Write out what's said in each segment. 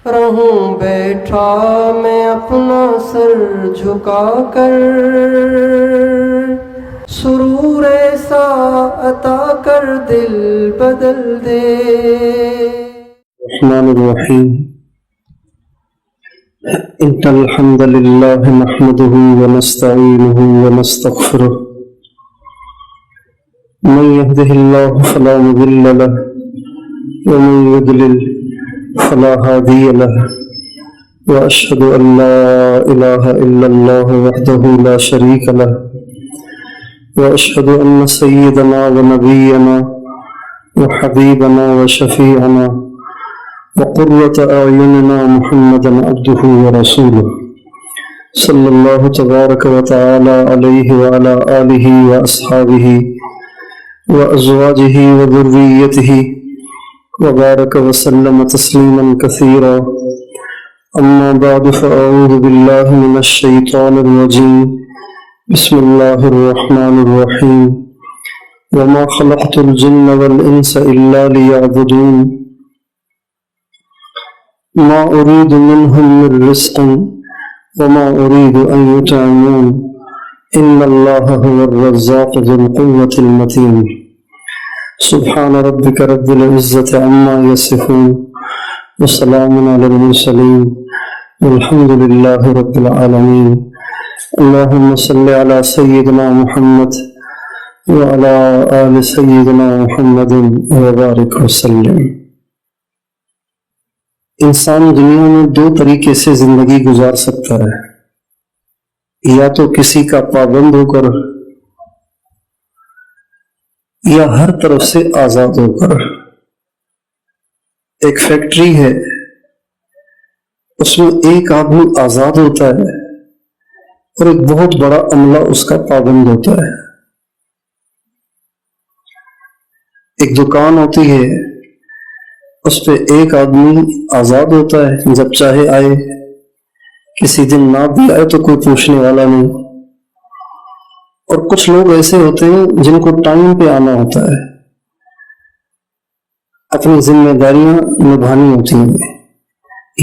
رہوں بیٹھا میں اپنا سر جھکا کر، سرور ایسا عطا کر دل بدل دے۔ الرحمن الرحیم ان الحمد للہ نحمده ونستعینه ونستغفره من يهده الله فلا مضل له ومن يضلل فلا هادي له وأشهد أن لا إله إلا الله وحده لا شريك له وأشهد أن سيدنا ونبينا وحبيبنا وشفيعنا وقرة أعيننا محمدا عبده ورسوله صلى الله تبارك وتعالى عليه وعلى آله وأصحابه وأزواجه وذريته وبارك وسلم تسليما كثيرا، أما بعد فأعوذ بالله من الشيطان الرجيم، بسم الله الرحمن الرحيم، وما خلقت الجن والإنس إلا ليعبدون ما أريد منهم من رزق وما أريد أن يطعمون إن الله هو الرزاق ذو القوة المتين۔ سبحان ربك رب العزة عما يصفون وسلام على المرسلين والحمد لله رب العالمين۔ اللهم صل على سيدنا محمد وعلى آل سيدنا محمد وبارك وسلم۔ انسان دنیا میں دو طریقے سے زندگی گزار سکتا ہے، یا تو کسی کا پابند ہو کر یا ہر طرف سے آزاد ہو کر۔ ایک فیکٹری ہے، اس میں ایک آدمی آزاد ہوتا ہے اور ایک بہت بڑا عملہ اس کا پابند ہوتا ہے۔ ایک دکان ہوتی ہے، اس پہ ایک آدمی آزاد ہوتا ہے، جب چاہے آئے، کسی دن نہ بھی آئے تو کوئی پوچھنے والا نہیں۔ اور کچھ لوگ ایسے ہوتے ہیں جن کو ٹائم پہ آنا ہوتا ہے، اپنی ذمہ داریاں نبھانی ہوتی ہیں۔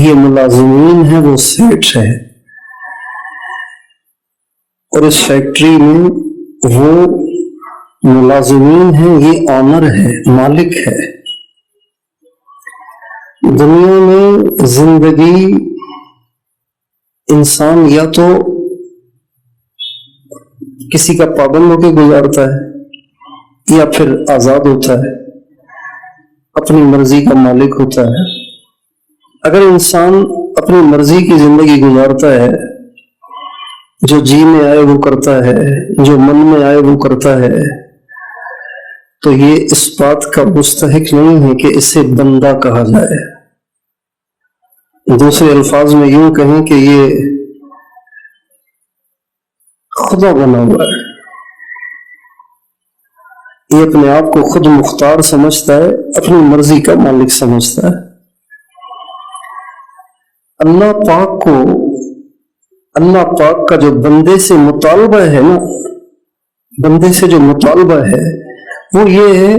یہ ملازمین ہیں، وہ سیٹ ہے، اور اس فیکٹری میں وہ ملازمین ہیں، یہ آنر ہے، مالک ہے۔ دنیا میں زندگی انسان یا تو کسی کا پابند ہو کے گزارتا ہے یا پھر آزاد ہوتا ہے، اپنی مرضی کا مالک ہوتا ہے۔ اگر انسان اپنی مرضی کی زندگی گزارتا ہے، جو جی میں آئے وہ کرتا ہے، جو من میں آئے وہ کرتا ہے، تو یہ اس بات کا مستحق نہیں ہے کہ اسے بندہ کہا جائے۔ دوسرے الفاظ میں یوں کہیں کہ یہ خدا بنا ہوا ہے، یہ اپنے آپ کو خود مختار سمجھتا ہے، اپنی مرضی کا مالک سمجھتا ہے۔ اللہ پاک کا جو بندے سے مطالبہ ہے نا، بندے سے جو مطالبہ ہے وہ یہ ہے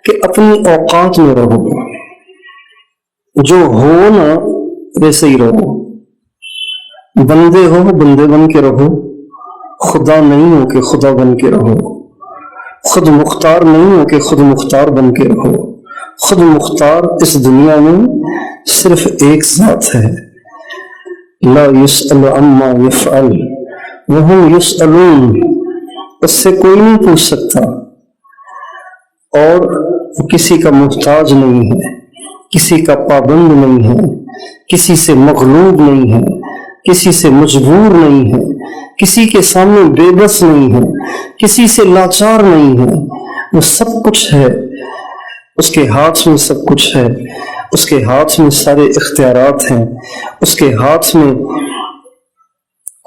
کہ اپنی اوقات میں رہو، جو ہو نا ویسے ہی رہو، بندے ہو بندے بن کے رہو، خدا نہیں ہو کہ خدا بن کے رہو، خود مختار نہیں ہو کہ خود مختار بن کے رہو۔ خود مختار اس دنیا میں صرف ایک ذات ہے، لا يسأل عما يفعل وهم يسألون، اس سے کوئی نہیں پوچھ سکتا، اور کسی کا محتاج نہیں ہے، کسی کا پابند نہیں ہے، کسی سے مغلوب نہیں ہے، کسی سے مجبور نہیں ہے، کسی کے سامنے بے بس نہیں ہے، کسی سے لاچار نہیں ہے۔ وہ سب کچھ ہے، اس کے ہاتھ میں سب کچھ ہے، اس کے ہاتھ میں سارے اختیارات ہیں، اس کے ہاتھ میں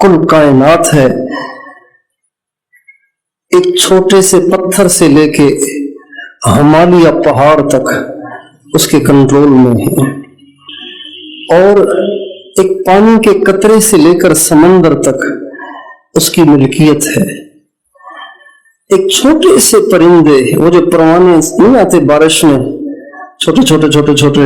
کل کائنات ہے۔ ایک چھوٹے سے پتھر سے لے کے ہمالیہ پہاڑ تک اس کے کنٹرول میں ہے، اور ایک پانی کے قطرے سے لے کر سمندر تک اس کی ملکیت ہے۔ ایک چھوٹے سے پرندے، وہ جو پروانے نہیں آتے بارش میں، چھوٹے چھوٹے چھوٹے چھوٹے،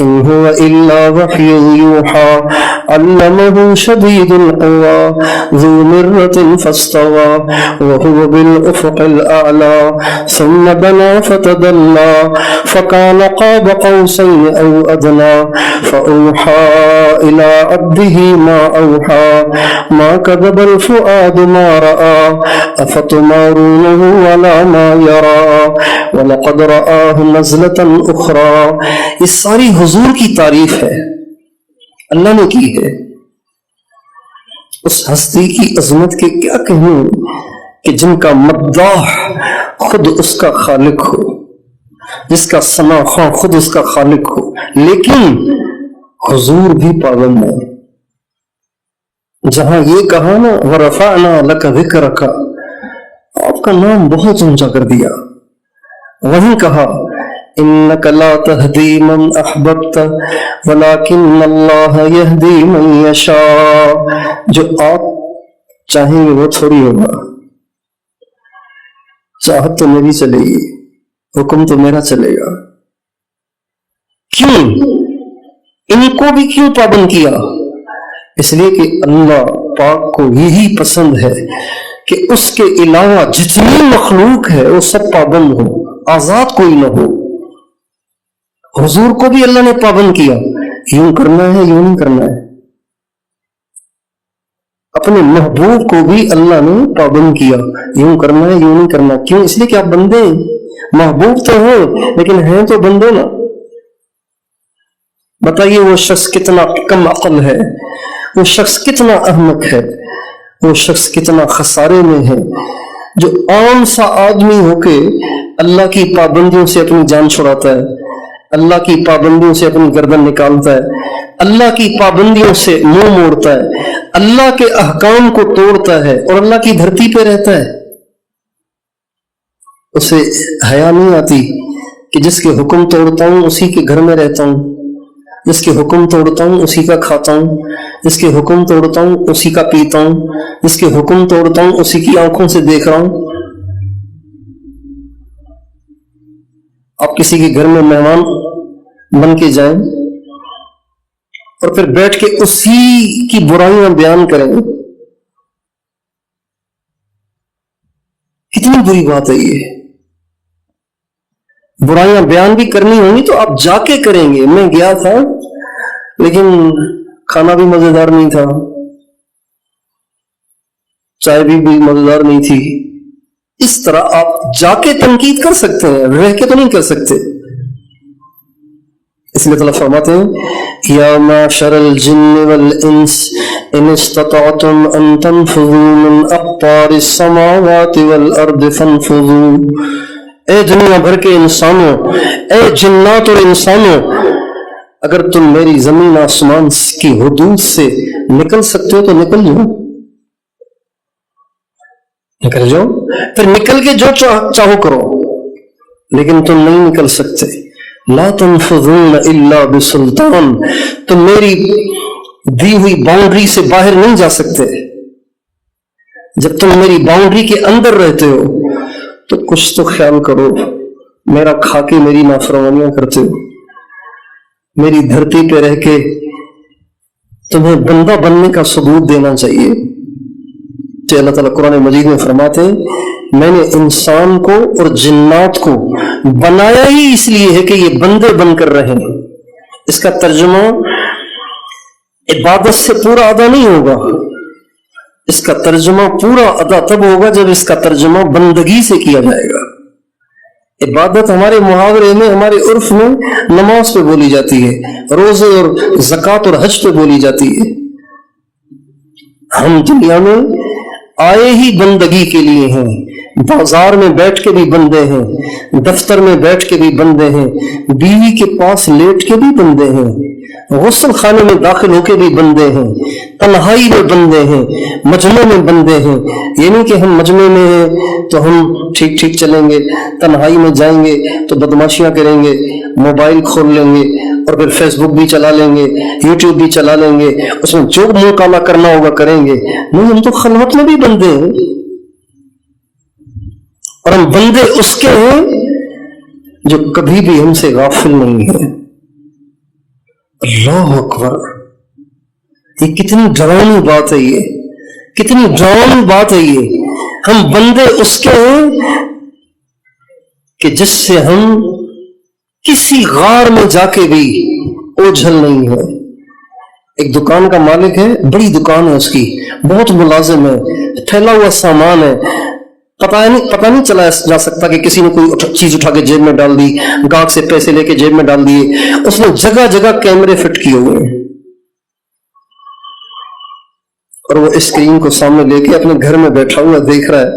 إن هو إلا وحي يوحى علمه شديد القوى ذو مرة فاستوى وهو بالأفق الأعلى ثم دنا فتدلى فكان قاب قوسين أو أدنى فأوحى إلى عبده ما أوحى ما كذب الفؤاد ما رأى أفتمارونه ولا ما يرى وَلَقَدْ رَآهُ نَزْلَةً أُخْرَى. یہ ساری حضور کی تعریف ہے، اللہ نے کی ہے. اس ہستی کی عظمت کے کیا کہیں کہ جن کا مداح خود اس کا خالق ہو، جس کا ثنا خواں خود اس کا خالق ہو، لیکن حضور بھی پابند ہے. جہاں یہ کہا نا وَرَفَعْنَا لَكَ ذِكْرَكَ، آپ کا نام بہت اونچا کر دیا. وہیں کہا انک لا تہدی من احببت ولکن اللہ یہدی من یشاء. جو آپ چاہیں گے وہ تھوڑی ہوگا، چاہت تو میری چلے گی، حکم تو میرا چلے گا. کیوں ان کو بھی کیوں پابند کیا؟ اس لیے کہ اللہ پاک کو یہی پسند ہے کہ اس کے علاوہ جتنی مخلوق ہے وہ سب پابند ہو، آزاد کوئی نہ ہو. حضور کو بھی اللہ نے پابند کیا، یوں کرنا ہے یوں نہیں کرنا ہے. اپنے محبوب کو بھی اللہ نے پابند کیا، یوں کرنا ہے یوں نہیں کرنا. کیوں؟ اس لیے کہ آپ بندے ہیں، محبوب تو ہیں لیکن ہیں تو بندے نا. بتائیے وہ شخص کتنا کم عقل ہے، وہ شخص کتنا احمق ہے، وہ شخص کتنا خسارے میں ہے جو عام سا آدمی ہو کے اللہ کی پابندیوں سے اپنی جان چھڑاتا ہے، اللہ کی پابندیوں سے اپنی گردن نکالتا ہے، اللہ کی پابندیوں سے منہ موڑتا ہے، اللہ کے احکام کو توڑتا ہے اور اللہ کی دھرتی پہ رہتا ہے. اسے حیا نہیں آتی کہ جس کے حکم توڑتا ہوں اسی کے گھر میں رہتا ہوں، جس کے حکم توڑتا ہوں اسی کا کھاتا ہوں، جس کے حکم توڑتا ہوں اسی کا پیتا ہوں، جس کے حکم توڑتا ہوں اسی کی آنکھوں سے دیکھ رہا ہوں. آپ کسی کے گھر میں مہمان بن کے جائیں اور پھر بیٹھ کے اسی کی برائیاں بیان کریں، کتنی بری بات ہے. یہ برائیاں بیان بھی کرنی ہوں گی تو آپ جا کے کریں گے. میں گیا تھا لیکن کھانا بھی مزیدار نہیں تھا، چائے بھی مزیدار نہیں تھی. اس طرح آپ جا کے تنقید کر سکتے ہیں، رہ کے تو نہیں کر سکتے. اس لیے اللہ فرماتے ہیں یا معشر الجن والانس ان استطعتم ان تنفذوا من اقطار السماوات والارض فانفذوا. اے دنیا بھر کے انسانوں، اے جنات اور انسانوں، اگر تم میری زمین آسمان کی حدود سے نکل سکتے ہو تو نکل جاؤ، نکل جاؤ. پھر نکل کے جو چاہو کرو، لیکن تم نہیں نکل سکتے. لا تنفذون الا بسلطان. تم میری دی ہوئی باؤنڈری سے باہر نہیں جا سکتے. جب تم میری باؤنڈری کے اندر رہتے ہو تو کچھ تو خیال کرو. میرا کھا کے میری نافرمانیاں کرتے ہو، میری دھرتی پہ رہ کے تمہیں بندہ بننے کا ثبوت دینا چاہیے. تو اللہ تعالیٰ قرآن مجید میں فرماتے ہیں میں نے انسان کو اور جنات کو بنایا ہی اس لیے ہے کہ یہ بندے بن کر رہیں. اس کا ترجمہ عبادت سے پورا ادا نہیں ہوگا، اس کا ترجمہ پورا ادا تب ہوگا جب اس کا ترجمہ بندگی سے کیا جائے گا. عبادت ہمارے محاورے میں، ہمارے عرف میں نماز پہ بولی جاتی ہے، روزے اور زکوٰۃ اور حج پہ بولی جاتی ہے. ہم دنیا میں آئے ہی بندگی کے لیے ہیں. بازار میں بیٹھ کے بھی بندے ہیں، دفتر میں بیٹھ کے بھی بندے ہیں، بیوی کے پاس لیٹ کے بھی بندے ہیں، غسل خانے میں داخل ہو کے بھی بندے ہیں، تنہائی میں بندے ہیں، مجمع میں بندے ہیں. یہ نہیں کہ ہم مجمع میں ہیں تو ہم ٹھیک ٹھیک چلیں گے، تنہائی میں جائیں گے تو بدماشیاں کریں گے، موبائل کھول لیں گے اور پھر فیس بک بھی چلا لیں گے، یوٹیوب بھی چلا لیں گے، اس میں جو منہ کالا کرنا ہوگا کریں گے. نہیں، ہم تو خلوت میں بھی بندے ہیں، اور ہم بندے اس کے ہیں جو کبھی بھی ہم سے غافل نہیں ہیں. اللہ اکبر، یہ کتنی ڈراؤنی بات ہے، یہ کتنی ڈراؤنی بات ہے۔ یہ ہم بندے اس کے ہیں کہ جس سے ہم کسی غار میں جا کے بھی اوجھل نہیں ہے۔ ایک دکان کا مالک ہے، بڑی دکان ہے اس کی، بہت ملازم ہے، پھیلا ہوا سامان ہے، پتہ نہیں چلا جا سکتا کہ کسی نے کوئی چیز اٹھا کے جیب میں ڈال دی، گاہک سے پیسے لے کے جیب میں ڈال دیے۔ اس نے جگہ جگہ کیمرے فٹ کیے ہوئے ہیں، اور وہ اسکرین کو سامنے لے کے اپنے گھر میں بیٹھا ہوا دیکھ رہا ہے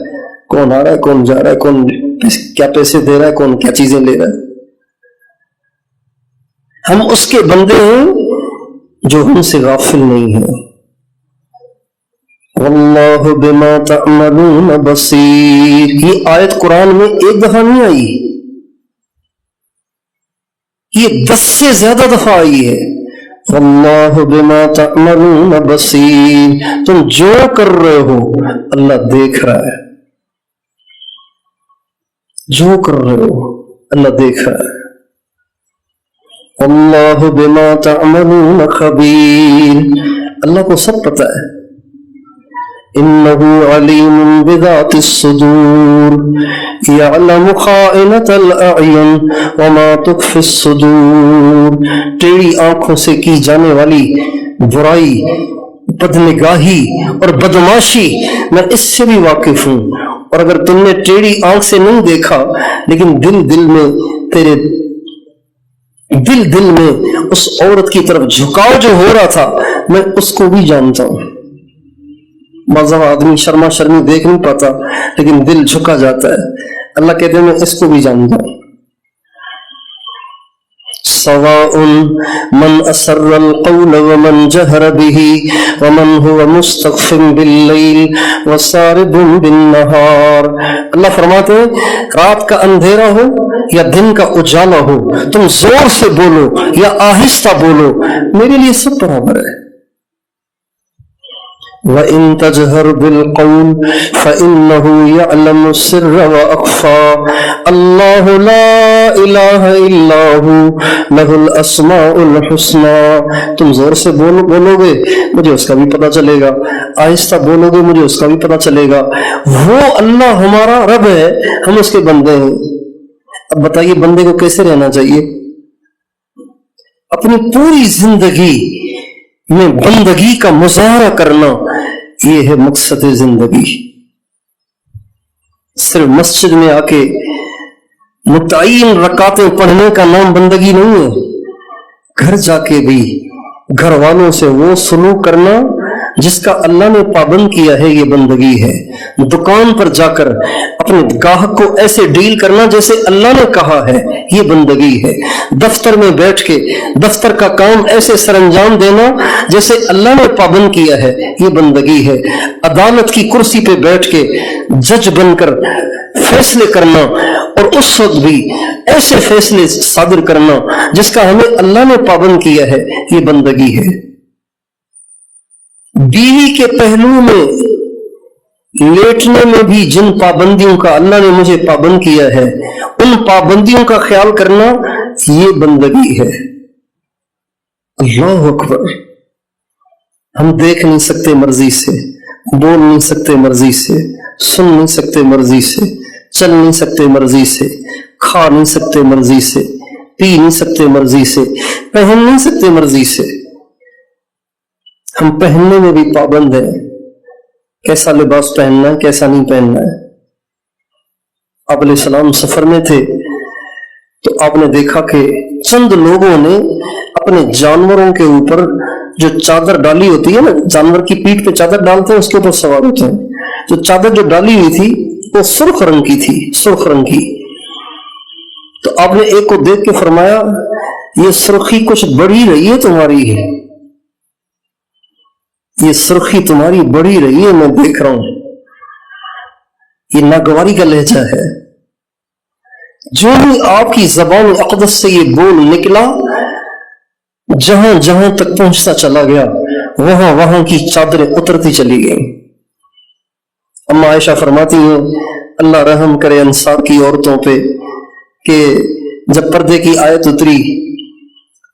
کون آ رہا ہے، کون جا رہا ہے، کون کیا پیسے دے رہا ہے، کون کیا چیزیں لے رہا ہے۔ ہم اس کے بندے ہیں جو ہم سے غافل نہیں ہیں۔ واللہ بما تعملون بصیر، یہ آیت قرآن میں ایک دفعہ نہیں آئی، یہ 10 سے زیادہ دفعہ آئی ہے۔ واللہ بما تعملون بصیر، تم جو کر رہے ہو اللہ دیکھ رہا ہے، جو کر رہے ہو اللہ دیکھ رہا ہے۔ اللہ بما تعملون خبیر، اللہ کو سب پتہ ہے۔ انہ علیم بذات الصدور یعلم خائنۃ الاعین وما تخفی الصدور، ٹیڑھی آنکھوں سے کی جانے والی برائی، بدنگاہی اور بدماشی میں اس سے بھی واقف ہوں، اور اگر تم نے ٹیڑھی آنکھ سے نہیں دیکھا لیکن دل میں اس عورت کی طرف جھکاؤ جو ہو رہا تھا میں اس کو بھی جانتا ہوں۔ بعض آدمی شرما شرمی دیکھ نہیں پاتا لیکن دل جھکا جاتا ہے، اللہ کہتے ہیں میں اس کو بھی جانتا ہوں۔ سواء من اسر القول ومن جہر به ومن هو مستخف باللیل وسارب بالنہار، اللہ فرماتے ہیں رات کا اندھیرا ہو یا دن کا اجالا ہو، تم زور سے بولو یا آہستہ بولو، میرے لیے سب برابر ہے۔ وَإِن تَجْهَرْ بِالْقَوْلِ فَإِنَّهُ يَعْلَمُ السِّرَّ وَأَخْفَى، اللہ لا الہ الا ہو لہ الاسماء الحسنى، تم زور سے بولو گے مجھے اس کا بھی پتہ چلے گا، آہستہ بولو گے مجھے اس کا بھی پتہ چلے گا۔ وہ اللہ ہمارا رب ہے، ہم اس کے بندے ہیں۔ اب بتائیے بندے کو کیسے رہنا چاہیے؟ اپنی پوری زندگی میں بندگی کا مظاہرہ کرنا، یہ ہے مقصد زندگی۔ صرف مسجد میں آ کے متعین رکعتیں پڑھنے کا نام بندگی نہیں ہے، گھر جا کے بھی گھر والوں سے وہ سلوک کرنا جس کا اللہ نے پابند کیا ہے، یہ بندگی ہے۔ دکان پر جا کر اپنے گاہک کو ایسے ڈیل کرنا جیسے اللہ نے کہا ہے، یہ بندگی ہے۔ دفتر میں بیٹھ کے دفتر کا کام ایسے سر انجام دینا جیسے اللہ نے پابند کیا ہے، یہ بندگی ہے۔ عدالت کی کرسی پہ بیٹھ کے جج بن کر فیصلے کرنا، اور اس وقت بھی ایسے فیصلے صادر کرنا جس کا ہمیں اللہ نے پابند کیا ہے، یہ بندگی ہے۔ بیوی کے پہلو میں لیٹنے میں بھی جن پابندیوں کا اللہ نے مجھے پابند کیا ہے، ان پابندیوں کا خیال کرنا یہ بندگی ہے۔ اللہ اکبر، ہم دیکھ نہیں سکتے مرضی سے، بول نہیں سکتے مرضی سے، سن نہیں سکتے مرضی سے، چل نہیں سکتے مرضی سے، کھا نہیں سکتے مرضی سے، پی نہیں سکتے مرضی سے، پہن نہیں سکتے مرضی سے۔ ہم پہننے میں بھی پابند ہیں، کیسا لباس پہننا ہے، کیسا نہیں پہننا ہے۔ آپ علیہ السلام سفر میں تھے تو آپ نے دیکھا کہ چند لوگوں نے اپنے جانوروں کے اوپر جو چادر ڈالی ہوتی ہے نا، جانور کی پیٹھ پہ چادر ڈالتے ہیں، اس کے اوپر سوار ہوتے ہیں، تو چادر جو ڈالی ہوئی تھی وہ سرخ رنگ کی تھی، سرخ رنگ کی۔ تو آپ نے ایک کو دیکھ کے فرمایا یہ سرخی کچھ بڑھی رہی ہے تمہاری، ہے یہ سرخی تمہاری بڑھی رہی ہے، میں دیکھ رہا ہوں، یہ ناگواری کا لہجہ ہے۔ جو ہی آپ کی زبان اقدس سے یہ بول نکلا، جہاں جہاں تک پہنچتا چلا گیا، وہاں وہاں کی چادریں اترتی چلی گئیں۔ اما عائشہ فرماتی ہیں اللہ رحم کرے انصار کی عورتوں پہ کہ جب پردے کی آیت اتری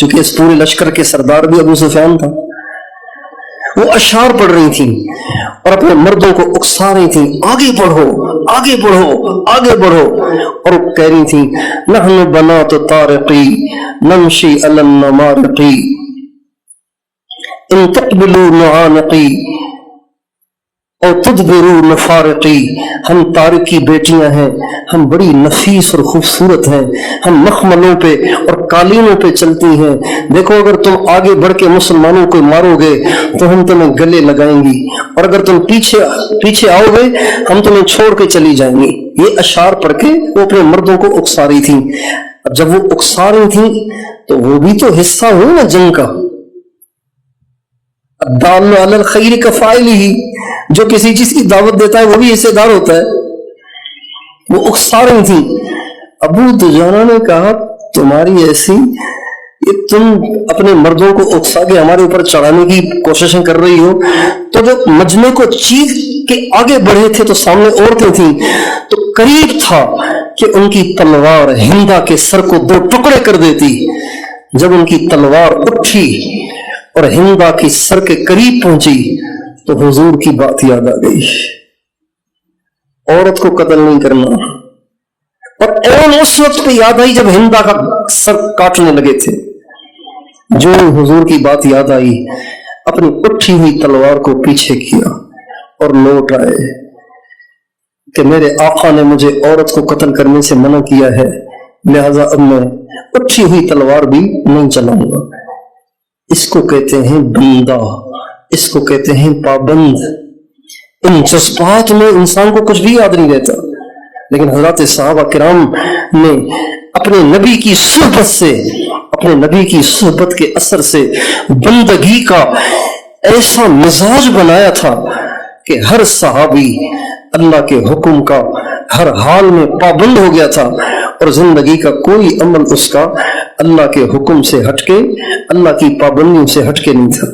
چونکہ اس پورے لشکر کے سردار بھی ابو سفیان تھا. وہ اشعار پڑھ رہی تھیں اور اپنے مردوں کو اکسا رہی تھیں, آگے بڑھو آگے بڑھو آگے بڑھو, اور وہ کہہ رہی تھیں نحن بنات طارقی نمشی علی النمارقی ان تقبلوا نعانقی اور تدبروا نفارقی. ہم طارق کی بیٹیاں ہیں, ہم بڑی نفیس اور خوبصورت ہیں, ہم مخملوں پہ اور قالینوں پہ چلتی ہیں. دیکھو اگر تم آگے بڑھ کے مسلمانوں کو مارو گے تو ہم تمہیں گلے لگائیں گی, اور اگر تم پیچھے آؤ گے ہم تمہیں چھوڑ کے چلی جائیں گی. یہ اشعار پڑھ کے وہ اپنے مردوں کو اکسا رہی تھیں. اب جب وہ اکسا رہی تھیں تو وہ بھی تو حصہ ہو نا جنگ کا. الدال علی الخیر کفاعلہ, جو کسی چیز کی دعوت دیتا ہے وہ بھی حصے دار ہوتا ہے. وہ اکسا رہی تھی. ابو دجانہ نے کہا تمہاری ایسی, یہ تم اپنے مردوں کو اکسا کے ہمارے اوپر چڑھانے کی کوششیں کر رہی ہو, تو جب مجمع کو چیخ کے آگے بڑھے تھے تو سامنے عورتیں تھیں, تو قریب تھا کہ ان کی تلوار ہندا کے سر کو 2 ٹکڑے کر دیتی. جب ان کی تلوار اٹھی اور ہندا کی سر کے قریب پہنچی تو حضور کی بات یاد آ گئی, عورت کو قتل نہیں کرنا. اور اس وقت پہ یاد آئی جب ہندا کا سر کاٹنے لگے تھے. جو حضور کی بات یاد آئی, اپنی اٹھی ہوئی تلوار کو پیچھے کیا اور لوٹ آئے کہ میرے آقا نے مجھے عورت کو قتل کرنے سے منع کیا ہے, لہذا اب میں اٹھی ہوئی تلوار بھی نہیں چلاؤں گا. اس کو کہتے ہیں بندہ, اس کو کہتے ہیں پابند. ان جذبات میں انسان کو کچھ بھی یاد نہیں رہتا, لیکن حضرات صحابہ کرام نے اپنے نبی کی صحبت سے, اپنے نبی کی صحبت کے اثر سے بندگی کا ایسا مزاج بنایا تھا کہ ہر صحابی اللہ کے حکم کا ہر حال میں پابند ہو گیا تھا, اور زندگی کا کوئی عمل اس کا اللہ کے حکم سے ہٹ کے, اللہ کی پابندیوں سے ہٹ کے نہیں تھا.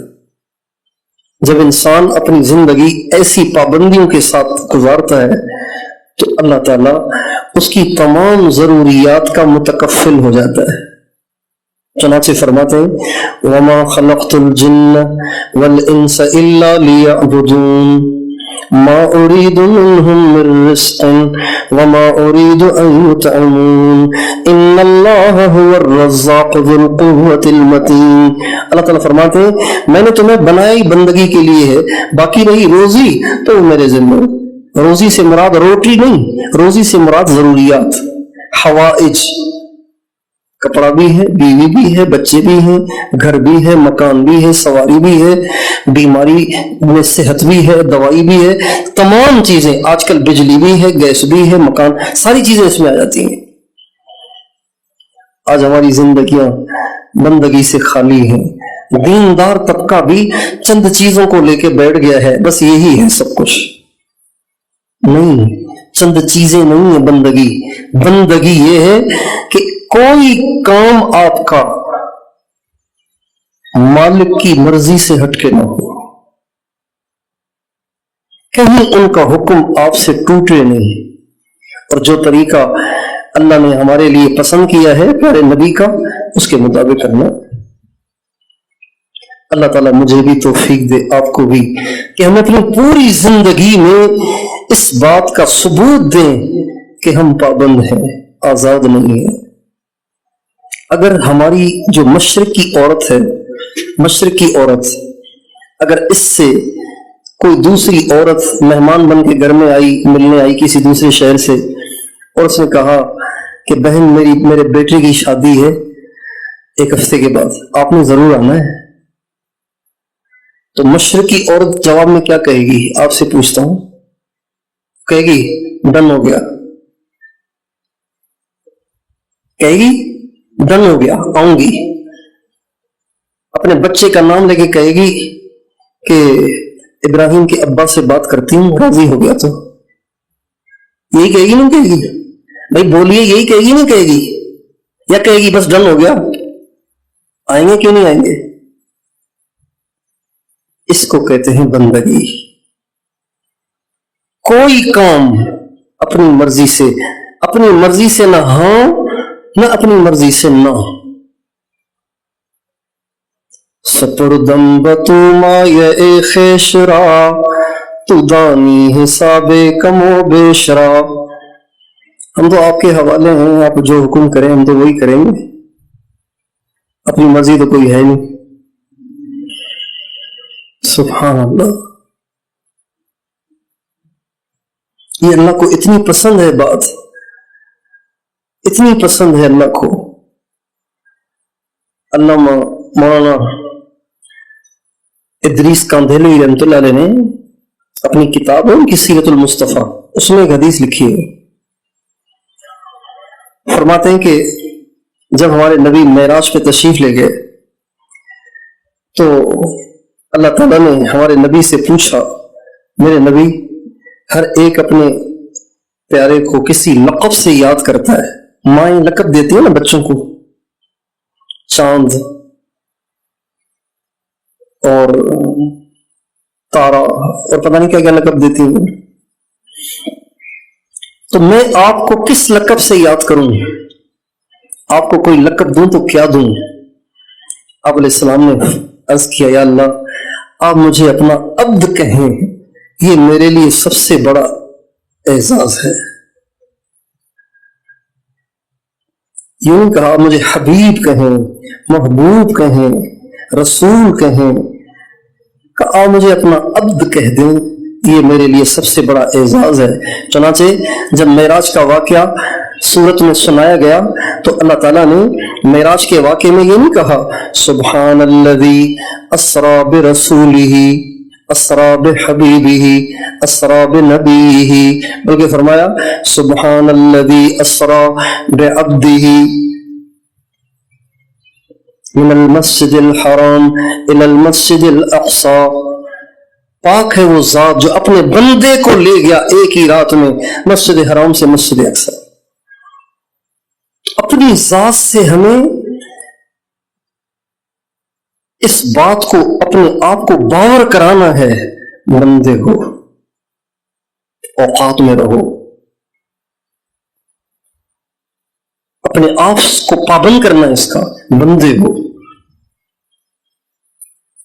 جب انسان اپنی زندگی ایسی پابندیوں کے ساتھ گزارتا ہے تو اللہ تعالیٰ اس کی تمام ضروریات کا متکفل ہو جاتا ہے. چنانچہ فرماتے ہیں وَمَا خَلَقْتُ الْجِنَّ وَالْإِنسَ إِلَّا لِيَعْبُدُونَ مَا أُرِيدُ مِنْهُمْ مِنْ رِزْقٍ وَمَا أُرِيدُ أَنْ يُطْعِمُونَ إِنَّ اللَّهَ هُوَ الرَّزَّاقُ ذُو الْقُوَّةِ الْمَتِينُ. اللہ تعالیٰ فرماتے ہیں میں نے تمہیں بنایا ہی بندگی کے لیے ہے, باقی رہی روزی تو میرے ذمہ. روزی سے مراد روٹی نہیں, روزی سے مراد ضروریات, حوائج. کپڑا بھی ہے, بیوی بھی ہے, بچے بھی ہیں, گھر بھی ہے, مکان بھی ہے, سواری بھی ہے, بیماری میں صحت بھی ہے, دوائی بھی ہے, تمام چیزیں. آج کل بجلی بھی ہے, گیس بھی ہے, مکان, ساری چیزیں اس میں آ جاتی ہیں. آج ہماری زندگیاں بندگی سے خالی ہیں. دیندار طبقہ بھی چند چیزوں کو لے کے بیٹھ گیا ہے, بس یہی ہے سب کچھ. نہیں, چند چیزیں نہیں ہیں بندگی. بندگی یہ ہے کہ کوئی کام آپ کا مالک کی مرضی سے ہٹ کے نہ ہو, کہیں ان کا حکم آپ سے ٹوٹے نہیں, اور جو طریقہ اللہ نے ہمارے لیے پسند کیا ہے پیارے نبی کا, اس کے مطابق کرنا. اللہ تعالیٰ مجھے بھی توفیق دے, آپ کو بھی, کہ ہم اپنی پوری زندگی میں اس بات کا ثبوت دیں کہ ہم پابند ہیں, آزاد نہیں ہیں. اگر ہماری جو مشرق کی عورت ہے, مشرق کی عورت اگر اس سے کوئی دوسری عورت مہمان بن کے گھر میں آئی, ملنے آئی کسی دوسرے شہر سے, اور اس نے کہا کہ بہن میرے بیٹے کی شادی ہے 1 ہفتے کے بعد, آپ نے ضرور آنا ہے, تو مشرقی عورت جواب میں کیا کہے گی؟ آپ سے پوچھتا ہوں. کہے گی ڈن ہو گیا, کہے گی ڈن ہو گیا, آؤں گی. اپنے بچے کا نام لے کے کہے گی کہ ابراہیم کے ابا سے بات کرتی ہوں, راضی ہو گیا. تو یہی کہے گی نہیں کہے گی؟ بھائی بولیے, یہی کہے گی نہیں کہے گی, یا کہے گی بس ڈن ہو گیا, آئیں گے کیوں نہیں آئیں گے؟ اس کو کہتے ہیں بندگی. کوئی کام اپنی مرضی سے نہ ہاں, نہ اپنی مرضی سے نہ. سپردم بتو مایہ خیشرا تو دانی حساب کم و بیشرا. ہم تو آپ کے حوالے ہیں، آپ جو حکم کریں ہم تو وہی کریں گے، اپنی مرضی تو کوئی ہے نہیں. سبحان اللہ. یہ اللہ کو اتنی پسند ہے بات، اتنی پسند ہے اللہ کو. علامہ مولانا ادریس کاندھیلوی رحمۃ اللہ علیہ نے اپنی کتاب ہے ان کی سیرت المصطفیٰ، اس میں ایک حدیث لکھی ہے. فرماتے ہیں کہ جب ہمارے نبی معراج پہ تشریف لے گئے تو اللہ تعالیٰ نے ہمارے نبی سے پوچھا، میرے نبی ہر ایک اپنے پیارے کو کسی لقب سے یاد کرتا ہے. مائیں لقب دیتی ہیں نا بچوں کو، چاند اور تارا اور پتہ نہیں کیا کیا لقب دیتی ہیں. تو میں آپ کو کس لقب سے یاد کروں؟ آپ کو کوئی لقب دوں تو کیا دوں؟ آپ علیہ السلام نے عرض کیا، یا اللہ آپ مجھے اپنا عبد کہیں، یہ میرے لیے سب سے بڑا اعزاز ہے. یوں نہیں کہا مجھے حبیب کہیں، محبوب کہیں، رسول کہیں، کہ آپ مجھے اپنا عبد کہہ دیں، یہ میرے لیے سب سے بڑا اعزاز ہے. چنانچہ جب معراج کا واقعہ سورت میں سنایا گیا تو اللہ تعالیٰ نے معراج کے واقعے میں یہ نہیں کہا سبحان الذی اسری برسولہ اسری بحبیبہ اسری بنبیہ، بلکہ فرمایا سبحان الذی اسری بعبدہ من المسجد الحرام الى المسجد الاقصی. پاک ہے وہ ذات جو اپنے بندے کو لے گیا ایک ہی رات میں مسجد حرام سے مسجد اقصی. اپنی ذات سے ہمیں اس بات کو اپنے آپ کو باور کرانا ہے، بندے ہو، اوقات میں رہو، اپنے آپ کو پابند کرنا ہے اس کا، بندے ہو،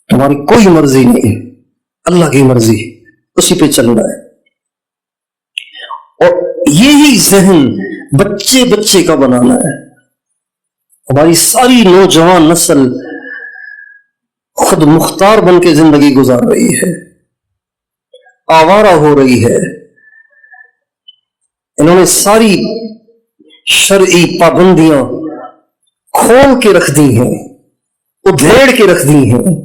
تمہاری کوئی مرضی نہیں، اللہ کی مرضی، اسی پہ چلنا ہے. اور یہی ذہن بچے بچے کا بنانا ہے. ہماری ساری نوجوان نسل خود مختار بن کے زندگی گزار رہی ہے، آوارہ ہو رہی ہے. انہوں نے ساری شرعی پابندیاں کھول کے رکھ دی ہیں، ادھیڑ کے رکھ دی ہیں.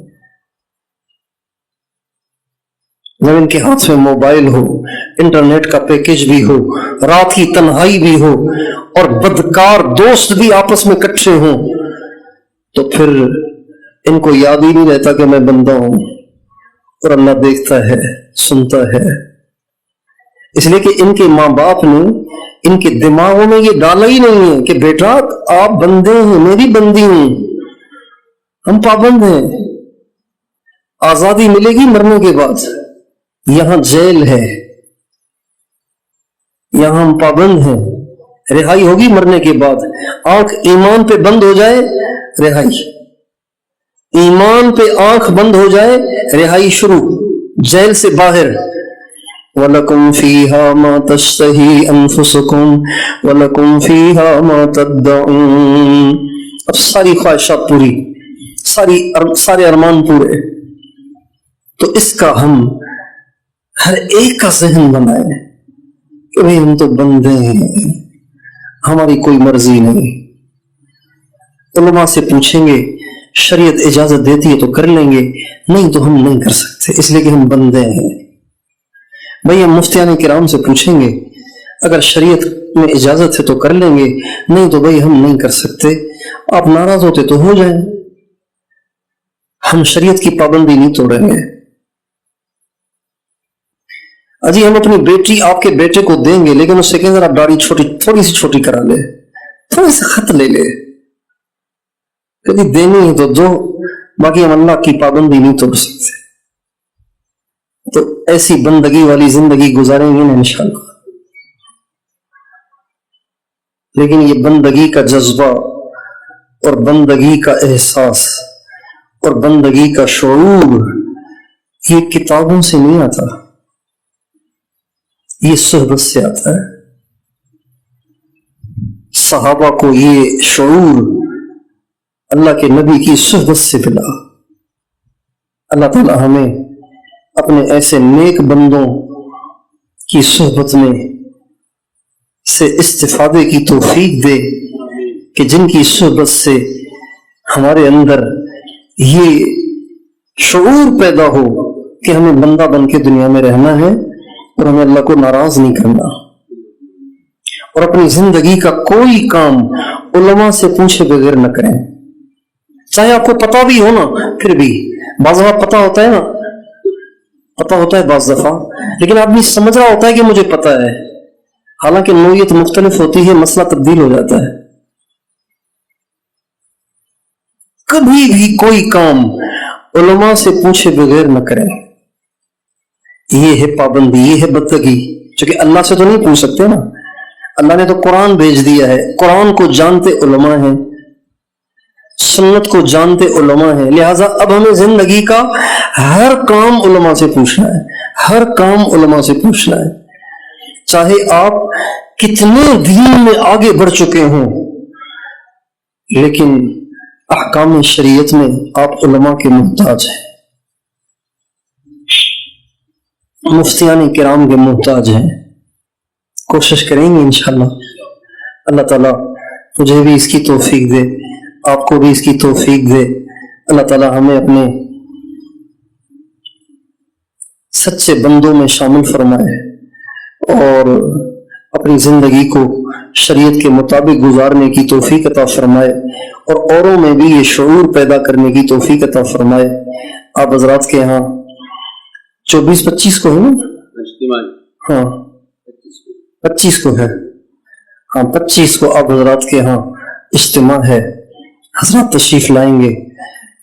جب ان کے ہاتھ میں موبائل ہو، انٹرنیٹ کا پیکج بھی ہو، رات کی تنہائی بھی ہو اور بدکار دوست بھی آپس میں کٹھے ہوں، تو پھر ان کو یاد ہی نہیں رہتا کہ میں بندہ ہوں اور اللہ دیکھتا ہے، سنتا ہے. اس لیے کہ ان کے ماں باپ نے ان کے دماغوں میں یہ ڈالا ہی نہیں ہے کہ بیٹا آپ بندے ہیں، میری بندی ہوں، ہم پابند ہیں. آزادی ملے گی مرنے کے بعد، یہاں جیل ہے، یہاں ہم پابند ہیں. رہائی ہوگی مرنے کے بعد. آنکھ ایمان پہ بند ہو جائے رہائی، ایمان پہ آنکھ بند ہو جائے رہائی شروع، جیل سے باہر. وَلَكُمْ فِيهَا مَا تَشْتَهِي أَنفُسُكُمْ وَلَكُمْ فِيهَا مَا تَدَّعُونَ. اب ساری خواہشات پوری، سارے ارمان پورے. تو اس کا ہم ہر ایک کا ذہن بنائیں کہ بھئی ہم تو بندے ہیں، ہماری کوئی مرضی نہیں. علماء سے پوچھیں گے، شریعت اجازت دیتی ہے تو کر لیں گے، نہیں تو ہم نہیں کر سکتے، اس لیے کہ ہم بندے ہیں. بھئی ہم مفتیان کرام سے پوچھیں گے، اگر شریعت میں اجازت ہے تو کر لیں گے، نہیں تو بھئی ہم نہیں کر سکتے. آپ ناراض ہوتے تو ہو جائیں، ہم شریعت کی پابندی نہیں توڑیں گے. اجی ہم اپنی بیٹی آپ کے بیٹے کو دیں گے، لیکن اس سے کہیں ذرا داڑھی تھوڑی سی چھوٹی کرا لے، تھوڑی سی خط لے لے. کبھی دینی ہے تو دو، باقی ہم اللہ کی پابندی نہیں توڑ سکتے. تو ایسی بندگی والی زندگی گزاریں گے نا انشاءاللہ. لیکن یہ بندگی کا جذبہ اور بندگی کا احساس اور بندگی کا شعور یہ کتابوں سے نہیں آتا، یہ صحبت سے آتا ہے۔ صحابہ کو یہ شعور اللہ کے نبی کی صحبت سے ملا۔ اللہ تعالی ہمیں اپنے ایسے نیک بندوں کی صحبت میں سے استفادے کی توفیق دے کہ جن کی صحبت سے ہمارے اندر یہ شعور پیدا ہو کہ ہمیں بندہ بن کے دنیا میں رہنا ہے اور ہمیں اللہ کو ناراض نہیں کرنا، اور اپنی زندگی کا کوئی کام علماء سے پوچھے بغیر نہ کریں، چاہے آپ کو پتا بھی ہو نا، پھر بھی بعض دفعہ پتا ہوتا ہے نا، پتا ہوتا ہے بعض دفعہ، لیکن آدمی سمجھ رہا ہوتا ہے کہ مجھے پتا ہے، حالانکہ نوعیت مختلف ہوتی ہے، مسئلہ تبدیل ہو جاتا ہے۔ کبھی بھی کوئی کام علماء سے پوچھے بغیر نہ کریں، یہ ہے پابندی، یہ ہے بندگی، چونکہ اللہ سے تو نہیں پوچھ سکتے نا، اللہ نے تو قرآن بھیج دیا ہے، قرآن کو جانتے علماء ہیں، سنت کو جانتے علماء ہیں، لہٰذا اب ہمیں زندگی کا ہر کام علماء سے پوچھنا ہے، ہر کام علماء سے پوچھنا ہے، چاہے آپ کتنے دین میں آگے بڑھ چکے ہوں، لیکن احکام شریعت میں آپ علماء کے محتاج ہیں، مفتیان کرام کے محتاج ہیں۔ کوشش کریں گے انشاءاللہ، اللہ تعالیٰ مجھے بھی اس کی توفیق دے، آپ کو بھی اس کی توفیق دے، اللہ تعالیٰ ہمیں اپنے سچے بندوں میں شامل فرمائے اور اپنی زندگی کو شریعت کے مطابق گزارنے کی توفیق عطا فرمائے اور اوروں میں بھی یہ شعور پیدا کرنے کی توفیق عطا فرمائے۔ آپ حضرات کے ہاں 24-25 کو ہے نا؟ ہاں 25 کو ہے، ہاں 25 کو آپ حضرات کے ہاں اجتماع ہے، حضرات تشریف لائیں گے،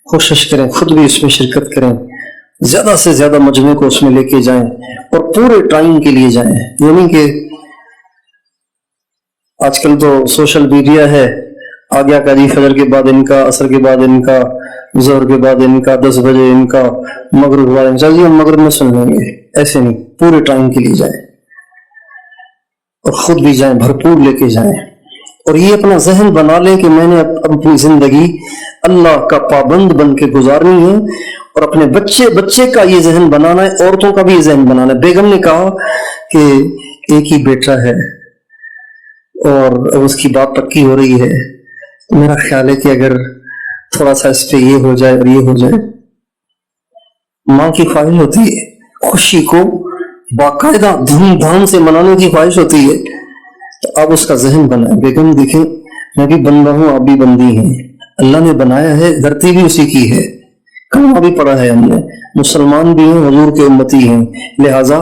کوشش کریں خود بھی اس میں شرکت کریں، زیادہ سے زیادہ مجمع کو اس میں لے کے جائیں اور پورے ٹائم کے لیے جائیں، یعنی کہ آج کل تو سوشل میڈیا ہے، آ گیا کا جی فجر کے بعد ان کا، عصر کے بعد ان کا، ظہر کے بعد ان کا، 10 بجے ان کا، مغرب کے بعد ان کا، جی ہم مغرب میں سن لیں گے، ایسے نہیں، پورے ٹائم کے لیے جائیں اور خود بھی جائیں، بھرپور لے کے جائیں، اور یہ اپنا ذہن بنا لیں کہ میں نے اپنی زندگی اللہ کا پابند بن کے گزارنی ہے، اور اپنے بچے کا یہ ذہن بنانا ہے، عورتوں کا بھی یہ ذہن بنانا ہے۔ بیگم نے کہا کہ ایک ہی بیٹا ہے اور اب اس کی بات پکی ہو رہی ہے، تو میرا خیال ہے کہ اگر تھوڑا سا اس پہ یہ ہو جائے اور یہ ہو جائے، ماں کی خواہش ہوتی ہے خوشی کو باقاعدہ دھوم دھام سے منانے کی خواہش ہوتی ہے، تو آپ اس کا ذہن بنائیں۔ بیگم دیکھیں میں بھی بندہ ہوں، آپ بھی بندی ہیں، اللہ نے بنایا ہے، دھرتی بھی اسی کی ہے، کلمہ بھی پڑھا ہے ہم نے، مسلمان بھی ہیں، حضور کے امتی ہیں، لہٰذا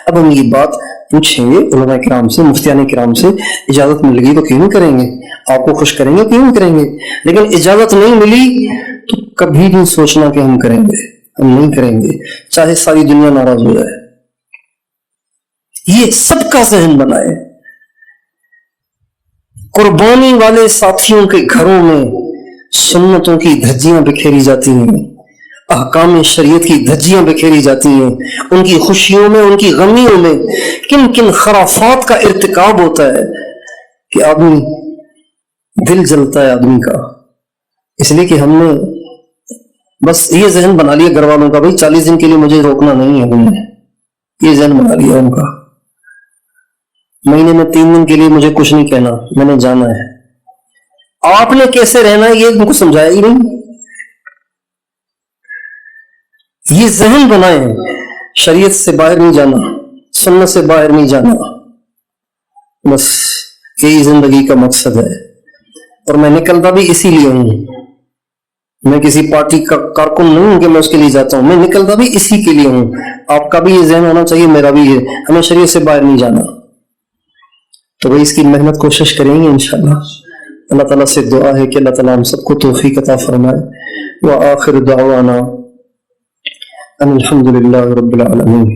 اب ہم یہ بات پوچھیں گے علماء کرام سے، مفتیان کرام سے، اجازت مل گئی تو کیوں نہیں کریں گے، آپ کو خوش کریں گے کیوں نہیں کریں گے، لیکن اجازت نہیں ملی تو کبھی نہیں سوچنا کہ ہم کریں گے، ہم نہیں کریں گے، چاہے ساری دنیا ناراض ہو جائے۔ یہ سب کا ذہن بنائے۔ قربانی والے ساتھیوں کے گھروں میں سنتوں کی دھجیاں بکھیری جاتی ہیں، احکام شریعت کی دھجیاں بکھیری جاتی ہیں، ان کی خوشیوں میں، ان کی غمیوں میں کن کن خرافات کا ارتکاب ہوتا ہے کہ آدمی دل جلتا ہے آدمی کا، اس لیے کہ ہم نے بس یہ ذہن بنا لیا گھر والوں کا، بھائی 40 دن کے لیے مجھے روکنا نہیں ہے، ہم نے یہ ذہن بنا لیا ان کا، مہینے میں 3 دن کے لیے مجھے کچھ نہیں کہنا، میں نے جانا ہے۔ آپ نے کیسے رہنا ہے یہ ان کو سمجھایا ہی نہیں۔ یہ ذہن بنائیں، شریعت سے باہر نہیں جانا، سنت سے باہر نہیں جانا، بس یہی زندگی کا مقصد ہے، اور میں نکلتا بھی اسی لیے ہوں، میں کسی پارٹی کا کارکن نہیں ہوں کہ میں اس کے لیے جاتا ہوں، میں نکلتا بھی اسی کے لیے ہوں۔ آپ کا بھی یہ ذہن ہونا چاہیے، میرا بھی ہے، ہمیں شریعت سے باہر نہیں جانا، تو وہی اس کی محنت کوشش کریں گے انشاءاللہ۔ اللہ تعالیٰ سے دعا ہے کہ اللہ تعالیٰ ہم سب کو توفیق عطا فرمائے۔ وآخر دعوانا ان الحمد للہ رب العالمین۔